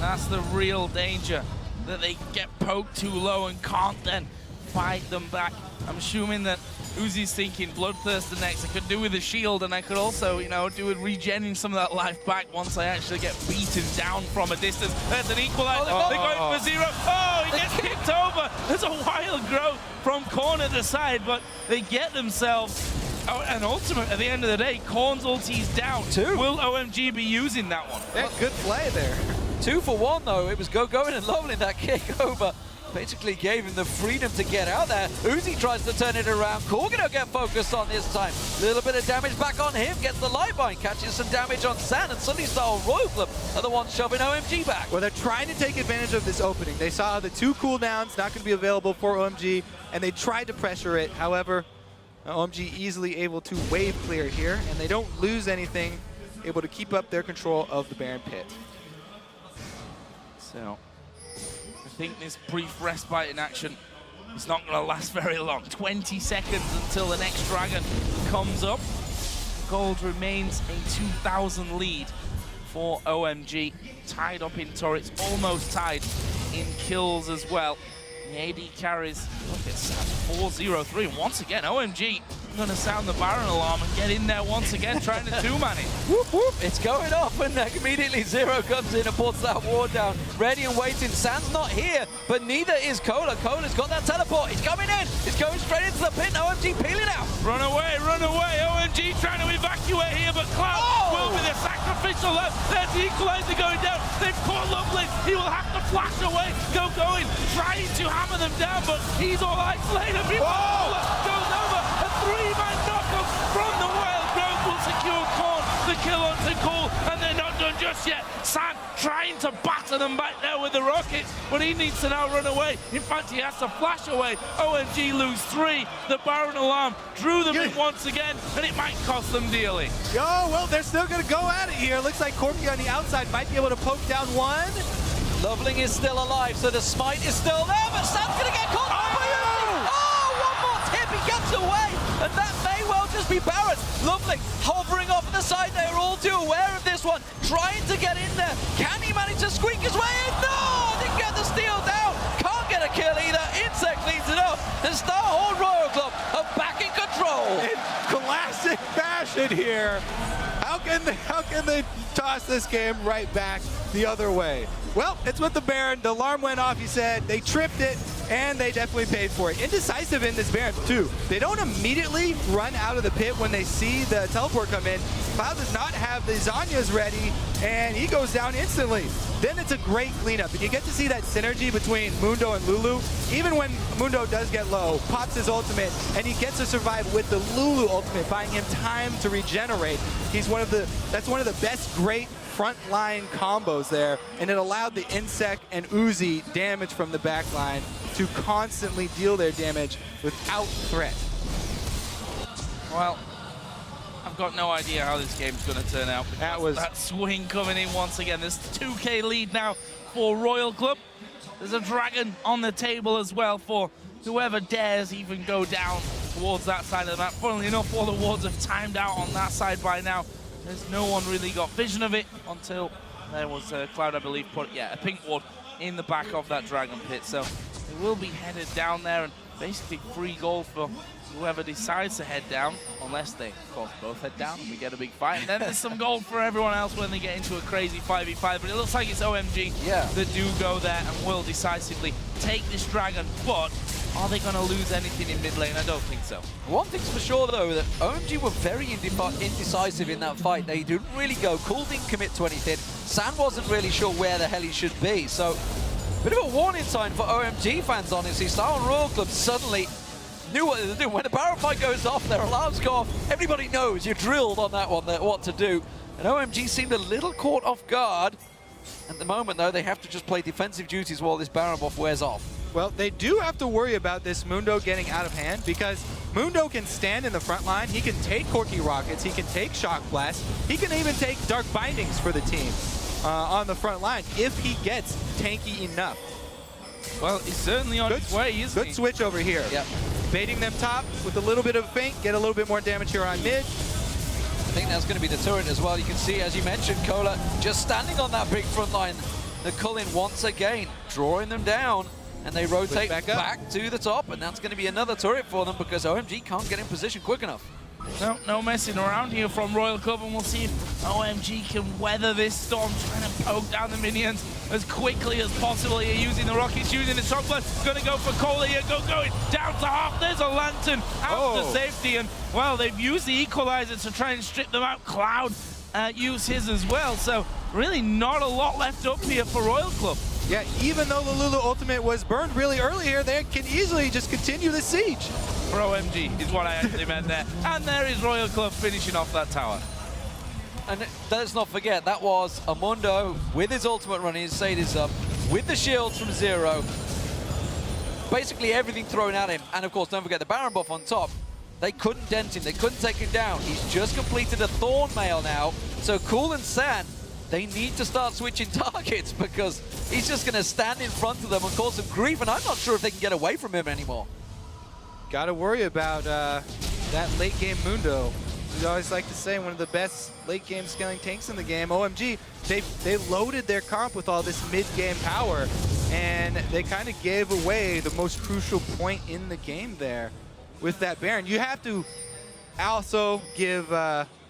That's the real danger, that they get poked too low and can't then fight them back. I'm assuming that Uzi's thinking Bloodthirster next. I could do with a shield, and I could also, you know, do with regenerating some of that life back once I actually get beaten down from a distance. There's an equalizer. They're going for Zero. Oh, he gets kicked over. There's a wild growth from Korn at the side, but they get themselves an ultimate at the end of the day. Korn's ulti's down. Will OMG be using that one? Yeah, good play there. 2 for 1, though. It was going and lovely, that kick over. Basically gave him the freedom to get out there. Uzi tries to turn it around. Cool gonna get focused on this time. Little bit of damage back on him. Gets the light bind. Catches some damage on San, and suddenly Star Royal Club are the ones shoving OMG back. Well, they're trying to take advantage of this opening. They saw the 2 cooldowns not going to be available for OMG, and they tried to pressure it. However, OMG easily able to wave clear here, and they don't lose anything, able to keep up their control of the Baron Pit. So I think this brief respite in action is not going to last very long. 20 seconds until the next dragon comes up. Gold remains a 2,000 lead for OMG. Tied up in turrets, almost tied in kills as well. The AD carries. Look at Sam, 4-0-3. Once again, OMG going to sound the Baron alarm and get in there once again, trying to two-man it. Whoop, whoop. It's going off, and immediately Zero comes in and puts that ward down. Ready and waiting. Sand's not here, but neither is Cola. Cola's got that teleport. He's coming in. He's going straight into the pit. OMG peeling out. Run away, run away. OMG trying to evacuate here, but Cloud will be the sacrificial lamb. There's the equalizer going down. They've caught Lovely. He will have to flash away. Going, trying to hammer them down, but he's all isolated. Cola goes over. A three-man knockoff from the Wild Grove will secure Korn. The kill onto Cool, and they're not done just yet. San trying to batter them back there with the rockets, but he needs to now run away. In fact, he has to flash away. OMG lose 3. The Baron alarm drew them in once again, and it might cost them dearly. Oh, well, they're still going to go at it here. Looks like Corky on the outside might be able to poke down one. Loveling is still alive, so the smite is still there, but Sam's going to get caught. One more tip, he gets away, and that may well just be Baron. Loveling hovering off to the side, they're all too aware of this one, trying to get in there. Can he manage to squeak his way in? No, didn't get the steal down. Can't get a kill either. Insect cleans it up, and Starhorn Royal Club are back in control. In classic fashion here. How can they toss this game right back the other way? Well, it's with the Baron. The alarm went off, he said. They tripped it, and they definitely paid for it. Indecisive in this Baron, too. They don't immediately run out of the pit when they see the teleport come in. Cloud does not have the Zanyas ready, and he goes down instantly. Then it's a great cleanup, and you get to see that synergy between Mundo and Lulu. Even when Mundo does get low, pops his ultimate, and he gets to survive with the Lulu ultimate, buying him time to regenerate. That's one of the best great frontline combos there, and it allowed the Insect and Uzi damage from the backline to constantly deal their damage without threat. Well, I've got no idea how this game's going to turn out. That swing coming in once again. There's 2K lead now for Royal Club. There's a dragon on the table as well for whoever dares even go down towards that side of the map. Funnily enough, all the wards have timed out on that side by now. There's no one really got vision of it until there was Cloud, I believe, put a pink ward in the back of that dragon pit. So they will be headed down there, and basically free goal for whoever decides to head down, unless they, of course, both head down and we get a big fight. And then there's some gold for everyone else when they get into a crazy 5v5. But it looks like it's OMG that do go there and will decisively take this dragon. But are they going to lose anything in mid lane? I don't think so. One thing's for sure, though, that OMG were very indecisive in that fight. They didn't really go. Cool didn't commit to anything. San wasn't really sure where the hell he should be. So, bit of a warning sign for OMG fans, honestly. Starhorn Royal Club suddenly knew what they were doing. When the Baron fight goes off, their alarms go off. Everybody knows you're drilled on that one, what to do. And OMG seemed a little caught off guard. At the moment, though, they have to just play defensive duties while this Baron buff wears off. Well, they do have to worry about this Mundo getting out of hand, because Mundo can stand in the front line. He can take Corky Rockets. He can take Shock Blast. He can even take Dark Bindings for the team on the front line if he gets tanky enough. Well, he's certainly on his way, isn't he? Good switch over here. Yep. Baiting them top with a little bit of a feint, get a little bit more damage here on mid. I think that's going to be the turret as well. You can see, as you mentioned, Cola just standing on that big front line. The Cullen once again drawing them down, and they rotate back to the top, and that's going to be another turret for them because OMG can't get in position quick enough. No messing around here from Royal Club, and we'll see if OMG can weather this storm, trying to poke down the minions as quickly as possible here, using the rockets, using the shock blast. Going to go for Cola here, going down to half. There's a lantern out to safety, and well, they've used the equalizer to try and strip them out. Cloud used his as well, so really not a lot left up here for Royal Club. Yeah, even though the Lulu ultimate was burned really early here, they can easily just continue the siege. For OMG is what I actually meant there. And there is Royal Club finishing off that tower. And let's not forget, that was Amundo with his ultimate running, his Sadie's up, with the shields from Zero. Basically everything thrown at him. And of course, don't forget the Baron buff on top. They couldn't dent him, they couldn't take him down. He's just completed a Thorn Mail now. So Cool and San, they need to start switching targets because he's just going to stand in front of them and cause some grief. And I'm not sure if they can get away from him anymore. Got to worry about that late game Mundo. We always like to say one of the best late game scaling tanks in the game. OMG, they loaded their comp with all this mid game power. and they kind of gave away the most crucial point in the game there with that Baron. You have to also give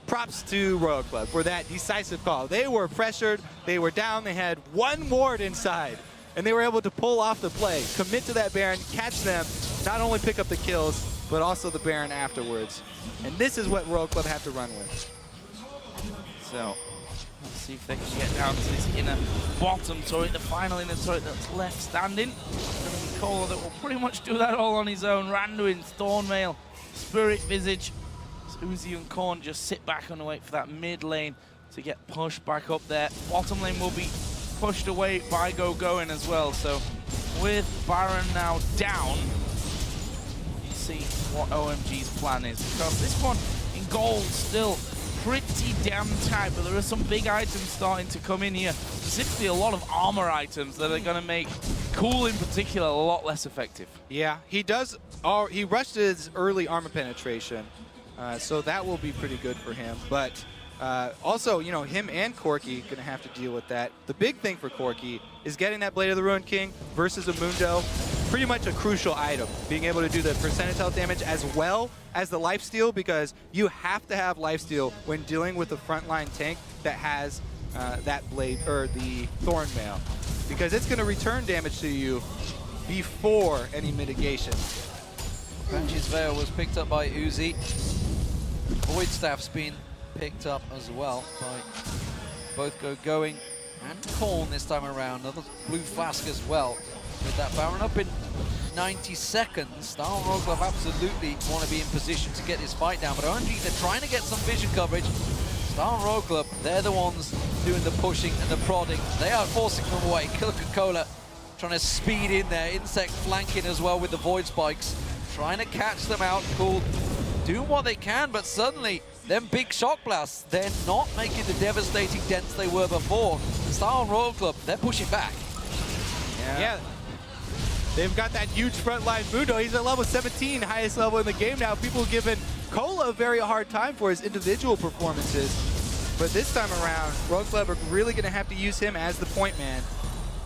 props to Royal Club for that decisive call. They were pressured, they were down, they had one ward inside, and they were able to pull off the play, commit to that Baron, catch them, not only pick up the kills, but also the Baron afterwards. And this is what Royal Club have to run with. So, let's see if they can get down to this inner bottom turret, the final inner turret that's left standing. Cola that will pretty much do that all on his own. Randuin, Thornmail, Spirit Visage. So Uzi and Korn just sit back and wait for that mid lane to get pushed back up there. Bottom lane will be pushed away by Going as well. So with Baron now down, you see what OMG's plan is. Because this one in gold still pretty damn tight, but there are some big items starting to come in here. Specifically a lot of armor items that are going to make Cool in particular a lot less effective. Yeah, he does. He rushed his early armor penetration, so that will be pretty good for him. But also, you know, him and Corki going to have to deal with that. The big thing for Corki is getting that Blade of the Ruined King versus a Mundo. Pretty much a crucial item, being able to do the percentage health damage as well as the lifesteal, because you have to have lifesteal when dealing with a frontline tank that has that blade or the Thornmail, because it's going to return damage to you before any mitigation. Banshee's Veil was picked up by Uzi. Void Staff's been picked up as well by both Going and Korn this time around. Another blue flask as well. With that Baron up in 90 seconds, Star Royal Club absolutely want to be in position to get this fight down, but OMG, they're trying to get some vision coverage. Star Royal Club, they're the ones doing the pushing and the prodding. They are forcing them away. Coca-Cola trying to speed in there. Insect flanking as well with the Void Spikes. Trying to catch them out. Cool. Doing what they can, but suddenly, them big shock blasts, they're not making the devastating dents they were before. Star Royal Club, they're pushing back. Yeah. They've got that huge frontline Mundo. He's at level 17, highest level in the game now. People giving Cola a very hard time for his individual performances. But this time around, Royal Club are really going to have to use him as the point man.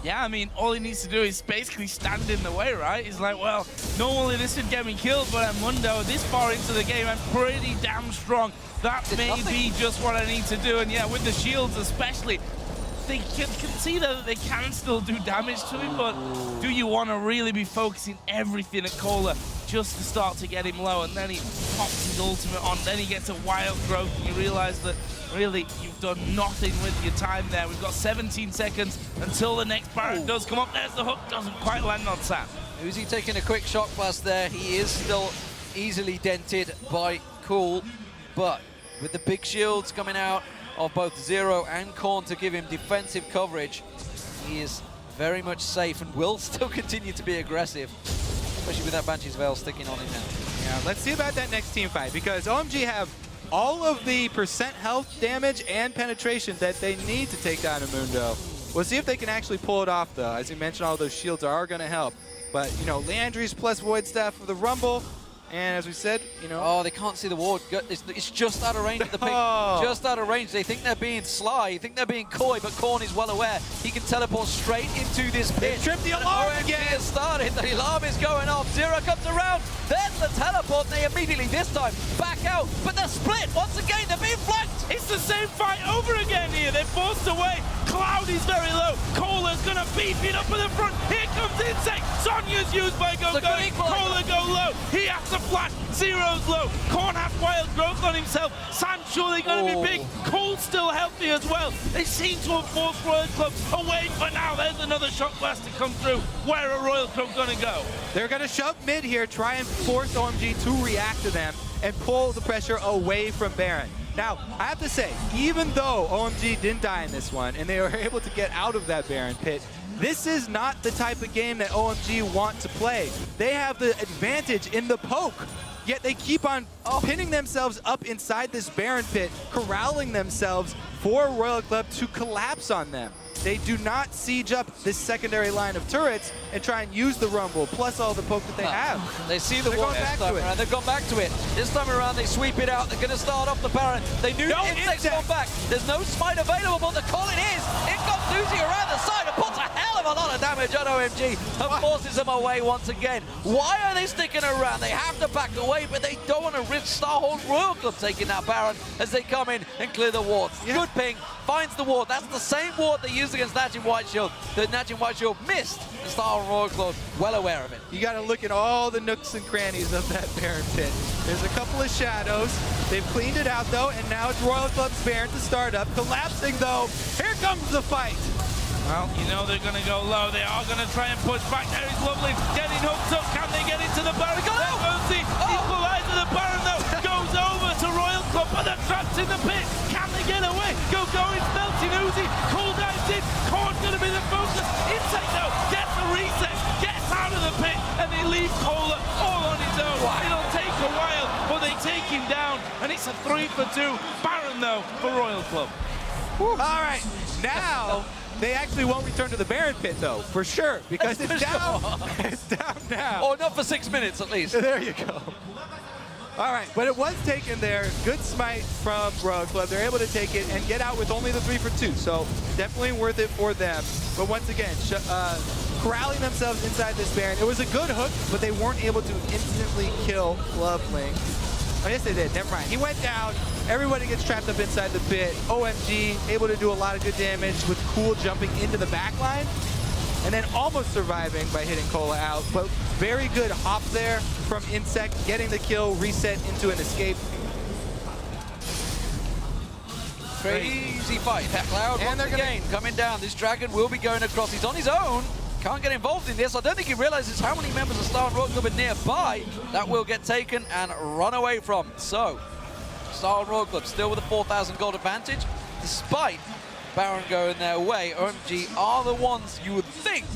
Yeah, I mean, all he needs to do is basically stand in the way, right? He's like, well, normally this would get me killed, but I'm Mundo this far into the game. I'm pretty damn strong. That may be just what I need to do. And yeah, with the shields especially, they can see that they can still do damage to him, but do you want to really be focusing everything at Cola just to start to get him low? And then he pops his ultimate on, then he gets a wild growth, and you realize that really you've done nothing with your time there. We've got 17 seconds until the next Baron does come up. There's the hook, doesn't quite land on Sam. Uzi taking a quick shock blast there. He is still easily dented by Cool, but with the big shields coming out of both Zero and Korn to give him defensive coverage, he is very much safe and will still continue to be aggressive, especially with that Banshee's Veil sticking on him now. Yeah, let's see about that next team fight, because OMG have all of the percent health damage and penetration that they need to take down a Mundo. We'll see if they can actually pull it off, though. As you mentioned, all those shields are going to help. But, you know, Landry's plus Void Staff for the Rumble. And as we said, you know... Oh, they can't see the ward. It's just out of range at the pick. Just out of range. They think they're being sly. They think they're being coy, but Korn is well aware. He can teleport straight into this pit. They tripped the alarm again. Has started. The alarm is going off. Zero comes around. Then the teleport. They immediately, this time, back out. But they're split. Once again, they're being flanked. It's the same fight over again here. They're forced away. Cloud is very low. Cola's going to beef it up in the front. Here comes Insect. Sonya's used by Going. Cola go low. He has to flash. Zero's low. Korn has wild growth on himself. Sam's surely going to be big. Cole's still healthy as well. They seem to have forced Royal Club away, but now there's another shock blast to come through. Where are Royal Club going to go? They're going to shove mid here, try and force OMG to react to them and pull the pressure away from Baron. Now, I have to say, even though OMG didn't die in this one and they were able to get out of that Baron pit, this is not the type of game that OMG want to play. They have the advantage in the poke, yet they keep on pinning themselves up inside this Baron pit, corralling themselves for Royal Club to collapse on them. They do not siege up this secondary line of turrets and try and use the Rumble, plus all the poke that they have. They see the wall this time around. They've gone back to it. This time around, they sweep it out. They're going to start off the Baron. They knew the Insect's gone back. There's no smite available, but the call it is. It got Uzi around the side and puts a hell of of damage on OMG and forces them away once again. Why are they sticking around? They have to back away, but they don't want to risk Starhorn Royal Club taking that Baron as they come in and clear the wards. Yeah. Good ping, finds the ward. That's the same ward they used against Natchin White Shield. The Natchin White Shield missed. The Starhorn Royal Club, well aware of it. You got to look at all the nooks and crannies of that Baron pit. There's a couple of shadows. They've cleaned it out, though, and now it's Royal Club's Baron to start up. Collapsing, though. Here comes the fight. Well, you know they're going to go low. They are going to try and push back. There is Lovely getting hooked up. Can they get into the Baron? There goes the equalizer. The Baron, though, goes over to Royal Club, but they're trapped in the pit. Can they get away? Going, melting Uzi. Cool dives in. Korn's going to be the focus. Intake, though, gets the reset, gets out of the pit, and they leave Kohler all on his own. Wow. It'll take a while, but they take him down, and it's a 3-for-2. Baron, though, for Royal Club. All right, now they actually won't return to the Baron pit, though, for sure, because it's down. It's down now. Or not for 6 minutes, at least. There you go. All right, but it was taken there. Good smite from Royal Club. They're able to take it and get out with only the 3-for-2, so definitely worth it for them. But once again, corralling themselves inside this Baron. It was a good hook, but they weren't able to instantly kill Loveling. Oh, yes, they did. Never mind. He went down. Everybody gets trapped up inside the pit. OMG able to do a lot of good damage with Cool jumping into the back line and then almost surviving by hitting Cola out. But very good hop there from Insect, getting the kill, reset into an escape. Crazy fight. Cloud and once again coming down. This Dragon will be going across. He's on his own. Can't get involved in this. I don't think he realizes how many members of Starhorn Royal Club are nearby that will get taken and run away from. So, Starhorn Royal Club still with a 4,000 gold advantage, despite Baron going their way. OMG are the ones you would think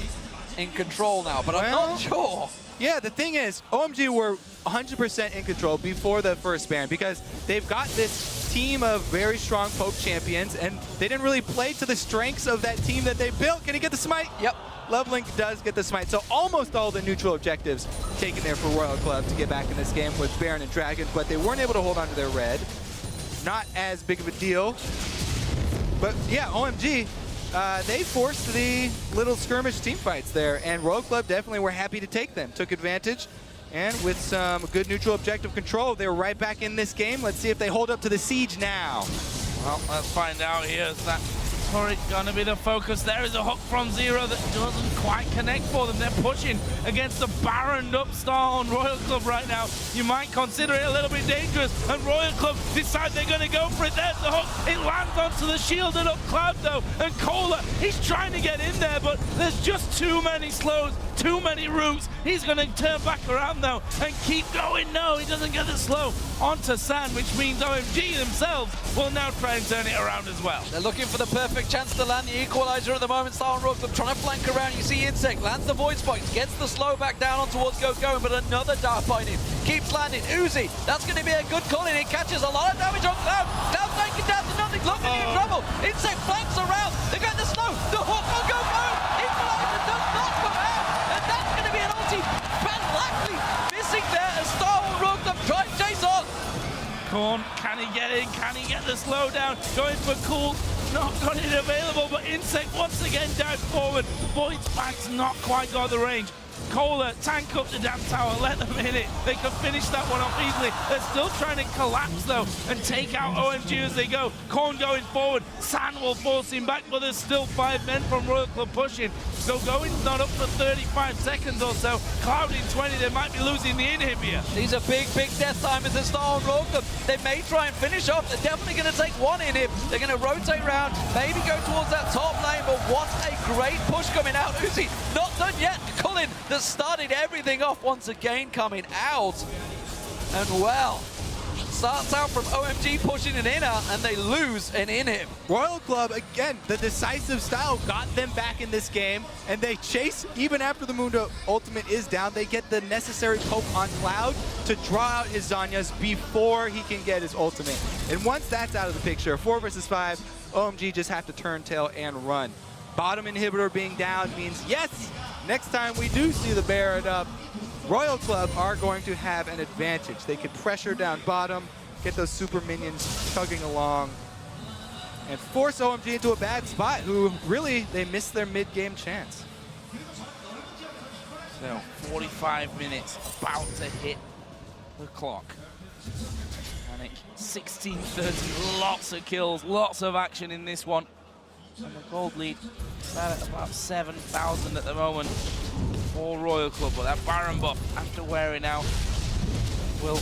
in control now, but I'm not sure. Yeah, the thing is, OMG were 100% in control before the first Baron because they've got this team of very strong poke champions, and they didn't really play to the strengths of that team that they built. Can he get the smite? Yep. Lovelink does get the smite, so almost all the neutral objectives taken there for Royal Club to get back in this game with Baron and Dragon, but they weren't able to hold on to their red. Not as big of a deal. But yeah, OMG, they forced the little skirmish team fights there, and Royal Club definitely were happy to take them. Took advantage, and with some good neutral objective control, they're right back in this game. Let's see if they hold up to the siege now. Well, let's find out here. Is that turret gonna be the focus? There is a hook from Zero that doesn't quite connect for them. They're pushing against the Baroned up Starhorn Royal Club right now. You might consider it a little bit dangerous, and Royal Club decide they're gonna go for it. There's the hook. It lands onto the shielded up Cloud though, and Kohler, he's trying to get in there, but there's just too many slows, too many routes. He's gonna turn back around though and keep going. No, he doesn't get the slow onto Sand, which means OMG themselves will now try and turn it around as well. They're looking for the perfect chance to land the equalizer at the moment. Starhorn Royal Club trying to flank around. You see Insect lands the void spike, gets the slow back down on towards Going, but another dart by him keeps landing. Uzi, that's going to be a good call in. It catches a lot of damage on Cloud. Cloud taking down to nothing. Looking in trouble. Insect flanks around. They got the slow. The hook on Go. Equalizer does not come out, and that's going to be an ulti. Van Lackley missing there as Starhorn Royal Club try and chase on. Korn, can he get in? Can he get the slowdown? Going for Cool. Not got it available, but Insect once again dives forward. Void Spike's not quite got the range. Kohler, tank up the damn tower, let them hit it. They can finish that one off easily. They're still trying to collapse though and take out OMG as they go. Korn going forward, San will force him back, but there's still 5 men from Royal Club pushing. So Going's not up for 35 seconds or so. Cloud in 20, they might be losing the inhib here. These are big death timers at Starhorn Royal Club. They may try and finish off. They're definitely going to take one inhib. They're going to rotate around, maybe go towards that top lane, but what a great push coming out. Uzi, not done yet. Cullen that started everything off once again coming out. And well, starts out from OMG pushing an inner, and they lose an inhib. Royal Club, again, the decisive style got them back in this game, and they chase, even after the Mundo ultimate is down, they get the necessary poke on Cloud to draw out his Zanyas before he can get his ultimate. And once that's out of the picture, 4 versus 5, OMG just have to turn tail and run. Bottom inhibitor being down means, yes, next time we do see the Baron up, Royal Club are going to have an advantage. They can pressure down bottom, get those super minions chugging along, and force OMG into a bad spot, who really, they missed their mid-game chance. So 45 minutes about to hit the clock. And 16-30, lots of kills, lots of action in this one. And the gold lead is at about 7,000 at the moment for Royal Club. But that Baron buff, after wearing out, will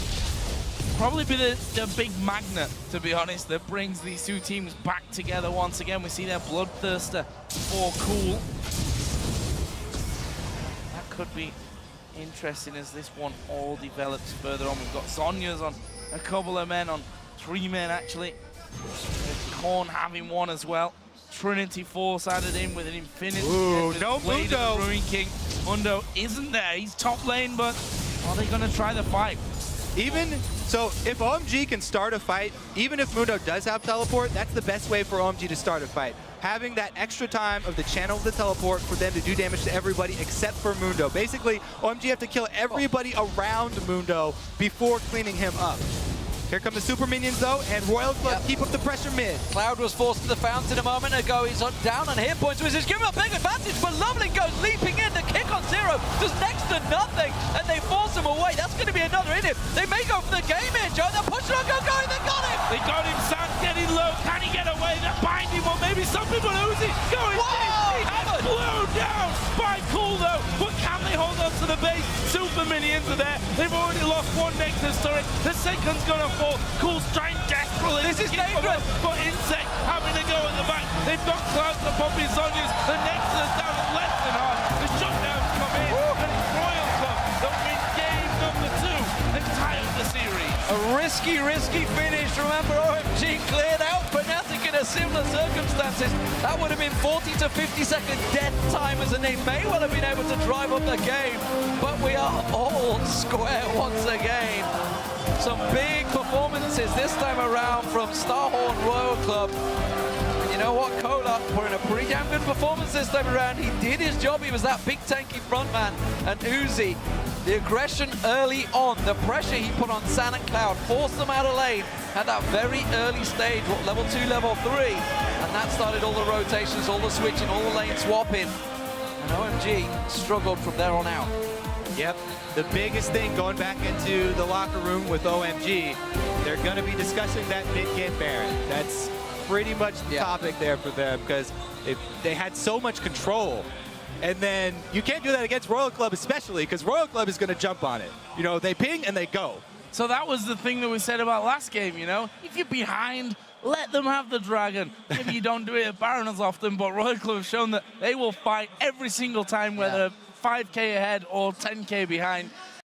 probably be the big magnet, to be honest, that brings these two teams back together once again. We see their Bloodthirster for cool. That could be interesting as this one all develops further on. We've got Sonya's on a couple of men, on 3 men actually. Korn having one as well. Trinity Force added in with an Infinity. Ooh, no Mundo. Ruin King. Mundo isn't there. He's top lane, but are they going to try the fight? So if OMG can start a fight, even if Mundo does have teleport, that's the best way for OMG to start a fight. Having that extra time of the channel of the teleport for them to do damage to everybody except for Mundo. Basically, OMG have to kill everybody around Mundo before cleaning him up. Here come the super minions though, and Royal Club keep up the pressure mid. Cloud was forced to the fountain a moment ago. He's down on hit points, which is giving him a big advantage, but Lovely goes leaping in. The kick on zero does next to nothing, and they force him away. That's going to be another inhib. They may go for the game here, Joe. They're pushing on, going, they got him! They got him, Sam's getting low. Can he get away? They're binding, or maybe something, but Uzi going deep. And blown down by Cool though, but can they hold on to the base? Super minions are there. They've already lost one Nexus turret. The second's gonna fall. Cool's trying desperately. This is dangerous. But Insect having to go at the back. They've got Cloud to pop his Zonias. The Nexus down at less than half. The shutdowns come in. And it's Royal Club that win game number 2 and tie up the series. A risky finish. Remember, OMG cleared out Fnatic in a similar circumstances. That would have been 40 to 50 second dead timers, and they may well have been able to drive up the game. But we are all square once again. Some big performances this time around from Starhorn Royal Club. And you know what, Cola put in a pretty damn good performance this time around. He did his job. He was that big tanky frontman. And Uzi, the aggression early on, the pressure he put on San and Cloud, forced them out of lane at that very early stage, what, level 2, level 3. And that started all the rotations, all the switching, all the lane swapping. And OMG struggled from there on out. Yep, the biggest thing going back into the locker room with OMG, they're going to be discussing that mid-game Baron. That's pretty much the topic there for them, because they had so much control. And then you can't do that against Royal Club especially, because Royal Club is going to jump on it. You know, they ping and they go. So that was the thing that we said about last game, you know? If you're behind, let them have the dragon. Maybe you don't do it at Baron as often, but Royal Club have shown that they will fight every single time, whether 5K ahead or 10K behind.